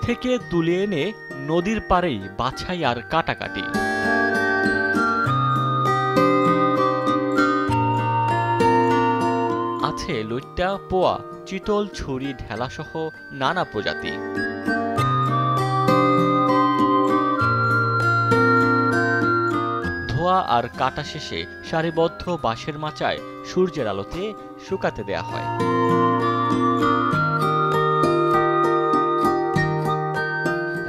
থেকে তুলে এনে নদীর পাড়েই বাছাই আর কাটাকাটি। আছে লইট্টা, পোয়া, চিতল, ছুরি, ঢেলাসহ নানা প্রজাতি। ধোয়া আর কাটা শেষে সারিবদ্ধ বাঁশের মাচায় সূর্যের আলোতে শুকাতে দেয়া হয়।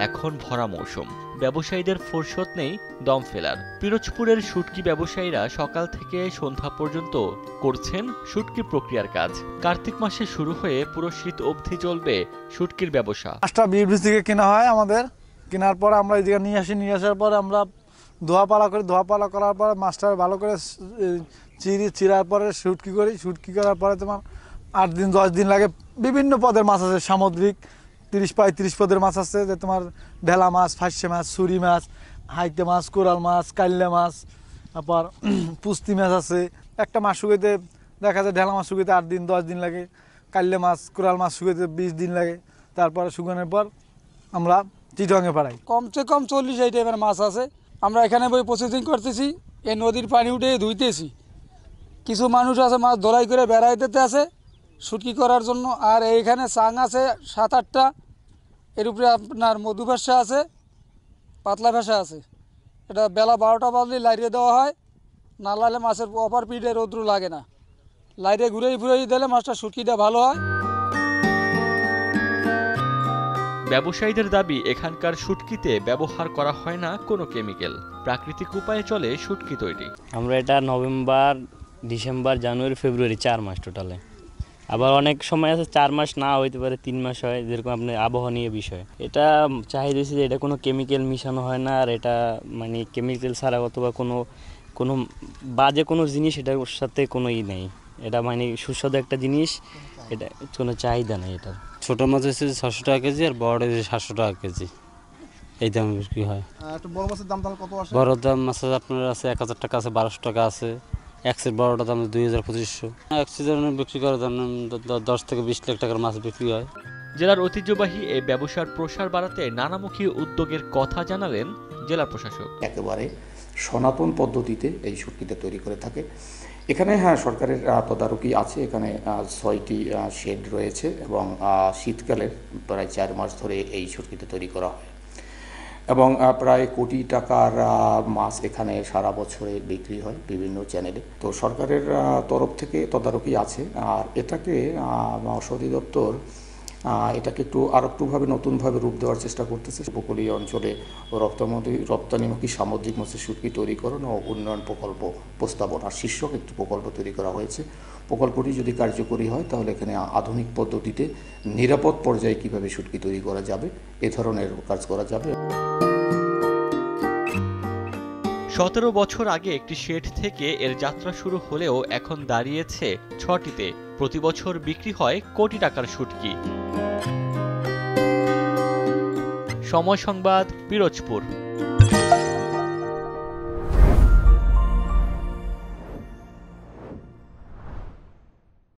এখন ভরা মৌসুম, ব্যবসায়ীদের ফুরসত নেই দম ফেলার। পিরোজপুরের শুটকি ব্যবসায়ীরা সকাল থেকে সন্ধ্যা পর্যন্ত করছেন শুটকি প্রক্রিয়ার কাজ। কার্তিক মাসে শুরু হয়ে পুরো শীত অবধি চলবে শুটকির ব্যবসা। মাছটা বিএফডিসি থেকে কেনা হয় আমাদের, কেনার পর আমরা এই জায়গায় নিয়ে আসি, নিয়ে আসার পর আমরা ধোয়াপালা করি, ধোয়াপালা করার পর মাছটা ভালো করে চিরার পরে শুটকি করি। শুটকি করার পরে তোমার 8 দিন 10 দিন লাগে। বিভিন্ন পদের মাছ আছে, সামুদ্রিক 30-35 পদের মাছ আছে, যে তোমার ঢেলা মাছ, ফাঁসে মাছ, ছুরি মাছ, হাইতে মাছ, কোরাল মাছ, কাল্লা মাছ, তারপর পুস্তি মাছ আছে। একটা মাছ শুকাইতে দেখা যায় ঢেলা মাছ শুকাইতে 8 দিন 10 দিন লাগে, কাল্লা মাছ, কোরাল মাছ শুকাইতে 20 দিন লাগে। তারপরে শুকানোর পর আমরা চিটংয়ে পাঠাই। কমসে কম 40 এই টাইপের মাছ আছে। আমরা এখানে বই প্রসেসিং করতেছি, এই নদীর পানি উঠে ধুইতেছি। কিছু মানুষ আছে মাছ ধরাই করে বেড়াই দিতে আছে শুটকি করার জন্য। আর এইখানে চাং আছে 7-8টা, এর উপরে আপনার মধু ভেসা আছে, পাতলা ভেসা আছে। এটা বেলা 12টা বাজলে লাইরে দেওয়া হয়, না লাইলে মাছের অপার পিঠে রৌদ্র লাগে না। লাইরে ঘুরেই ফুরেই দিলে মাছটা শুটকিটা ভালো হয়। ব্যবসায়ীদের দাবি, এখানকার শুটকিতে ব্যবহার করা হয় না কোনো কেমিক্যাল, প্রাকৃতিক উপায়ে চলে শুটকি তৈরি। আমরা এটা নভেম্বর, ডিসেম্বর, জানুয়ারি, ফেব্রুয়ারি 4 মাস টোটালে। আবার অনেক সময় আছে 4 মাস না হইতে পারে, 3 মাস হয়, যেরকম আপনার আবহাওয়া বিষয়। এটা চাহিদা হচ্ছে যে এটা কোনো কেমিক্যাল মিশানো হয় না, আর এটা মানে কেমিক্যাল ছাড়া অথবা কোনো বাজে কোনো জিনিস এটার সাথে কোনো নেই। এটা মানে সুস্বাদু একটা জিনিস, এটা কোনো চাহিদা নেই। এটা ছোটো মাছ হচ্ছে 600 টাকা কেজি, আর বড় হচ্ছে 700 টাকা কেজি, এই দাম বিক্রি হয়। বড় মাছের দাম তাহলে কত আসে? বড় দাম মাছ আপনার আছে 1000 টাকা আছে, 1200 টাকা আছে। এক সেট বড়টা দাম 2500। এক সিজনে বিক্রি করার জন্য 10 থেকে 20 লাখ টাকার মাছ বিক্রি হয়। জেলার ঐতিহ্যবাহী এই ব্যবসার প্রসার বাড়াতে নানামুখী উদ্যোগের কথা জানালেন জেলা প্রশাসক। একেবারে সনাতন পদ্ধতিতে এই শুটকিটা তৈরি করে থাকে। এখানে সরকারের তদারকি আছে। এখানে 6টি শেড রয়েছে এবং শীতকালের প্রায় 4 মাস ধরে এই শুটকিটা তৈরি করা হয় এবং প্রায় কোটি টাকার মাছ এখানে সারা বছরে বিক্রি হয় বিভিন্ন চ্যানেলে। তো সরকারের তরফ থেকে তদারকি আছে। আর এটাকে মৎস্য অধিদপ্তর এটাকে আরেকটুভাবে নতুনভাবে রূপ দেওয়ার চেষ্টা করতেছে। উপকূলীয় অঞ্চলে রপ্তানিমুখী সামুদ্রিক মাছের শুটকি তৈরিকরণ ও উন্নয়ন প্রকল্প প্রস্তাবনা শীর্ষক একটি প্রকল্প তৈরি করা হয়েছে। প্রকল্পটি যদি কার্যকরী হয় তাহলে এখানে আধুনিক পদ্ধতিতে নিরাপদ পর্যায়ে কীভাবে শুটকি তৈরি করা যাবে এ ধরনের কাজ করা যাবে। 17 বছর আগে একটি শেড থেকে এর যাত্রা শুরু হলেও এখন দাঁড়িয়েছে 6টিতে। প্রতি বছর বিক্রি হয় কোটি টাকার শুটকি। সময় সংবাদ, পিরোজপুর।